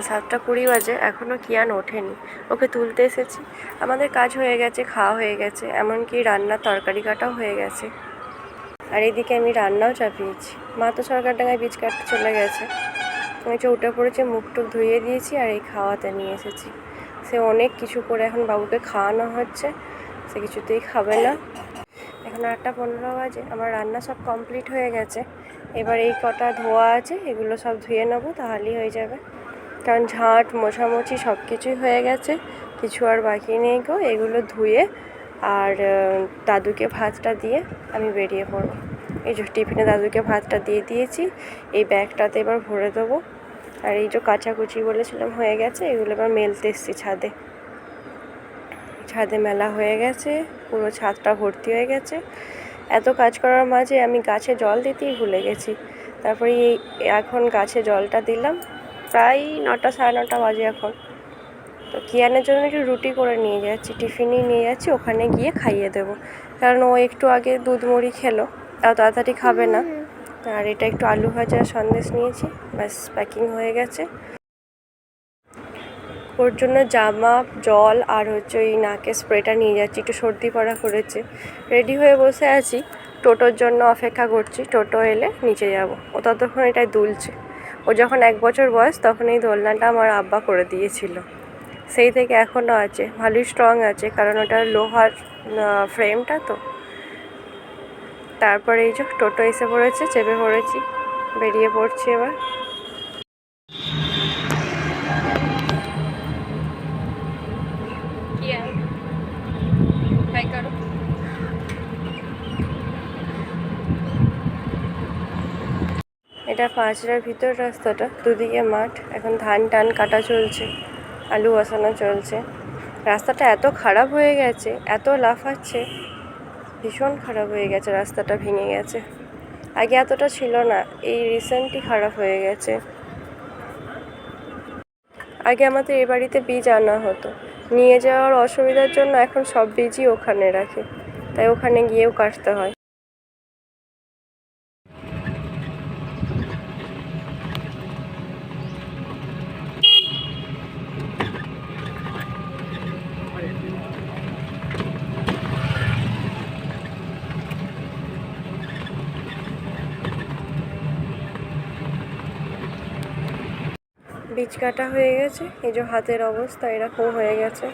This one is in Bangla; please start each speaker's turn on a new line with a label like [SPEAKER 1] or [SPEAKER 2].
[SPEAKER 1] 7:20 বাজে, এখনও কিয়ান ওঠেনি। ওকে তুলতে এসেছি। আমাদের কাজ হয়ে গেছে, খাওয়া হয়ে গেছে, এমনকি রান্নার তরকারি কাটাও হয়ে গেছে। আর এদিকে আমি রান্নাও চাপিয়েছি। মা তো সরকারডাঙ্গায় বীজ কাটতে চলে গেছে। আমি উঠে পড়েছি, মুখ টুক ধুয়ে দিয়েছি আর এই খাওয়াতে নিয়ে এসেছি। সে অনেক কিছু করে এখন বাবুকে খাওয়ানো হচ্ছে, সে কিছুতেই খাবে না। এখন 8:15 বাজে, আমার রান্না সব কমপ্লিট হয়ে গেছে। এবার এই কটা ধোয়া আছে, এগুলো সব ধুয়ে নেবো, তাহলেই হয়ে যাবে। কারণ ঝাঁট মোছামুছি সব কিছুই হয়ে গেছে, কিছু আর বাকি নেই গো। এগুলো ধুয়ে আর দাদুকে ভাতটা দিয়ে আমি বেরিয়ে পড়বো। এই যে টিফিনে দাদুকে ভাতটা দিয়ে দিয়েছি, এই ব্যাগটাতে এবার ভরে দেবো। আর এই যে কাচাকুচি বলেছিলাম হয়ে গেছে, এগুলো এবার মেলতে এসছি ছাদে। ছাদে মেলা হয়ে গেছে, পুরো ছাদটা ভর্তি হয়ে গেছে। এত কাজ করার মাঝে আমি গাছে জল দিতেই ভুলে গেছি। তারপরে এখন গাছে জলটা দিলাম। প্রায় 9টা 9:30 বাজে এখন। তো কিয়ানের জন্য একটু রুটি করে নিয়ে যাচ্ছি, টিফিনেই নিয়ে যাচ্ছি, ওখানে গিয়ে খাইয়ে দেবো। কারণ ও একটু আগে দুধ মুড়ি খেলো, তাও তাড়াতাড়ি খাবে না। আর এটা একটু আলু ভাজা সন্দেশ নিয়েছি, ব্যাস প্যাকিং হয়ে গেছে। ওর জন্য জামা, জল আর ওই নাকে স্প্রেটা নিয়ে যাচ্ছি, একটু সর্দি পড়া করেছে। রেডি হয়ে বসে আছি, টোটোর জন্য অপেক্ষা করছি। টোটো এলে নিচে যাব। ও ততক্ষণ এটাই দুলছে। ও যখন 1 বছর বয়স তখন এই দোলনাটা আমার আব্বা করে দিয়েছিল। সেই থেকে এখনও আছে, ভালোই স্ট্রং আছে, কারণ ওটা লোহার ফ্রেমটা তো। তারপরে এই যে টোটো এসে পড়েছে, চেপে পড়েছি, বেরিয়ে পড়ছি এবার। এটা পাঁচড়ার ভিতর রাস্তাটা, দুদিকে মাঠ। এখন ধান টান কাটা চলছে, আলু বসানো চলছে। রাস্তাটা এত খারাপ হয়ে গেছে, এত লাফাচ্ছে, ভীষণ খারাপ হয়ে গেছে। রাস্তাটা ভেঙে গেছে, আগে এতটা ছিল না, এই রিসেন্টলি খারাপ হয়ে গেছে। আগে আমাদের এ বাড়িতে বীজ আনা হতো, নিয়ে যাওয়ার অসুবিধার জন্য এখন সব বীজই ওখানে রাখে, তাই ওখানে গিয়েও কাটতে হয়। বীজ কাটা হয়ে গেছে, এই যে হাতের অবস্থা এরকম হয়ে গেছে।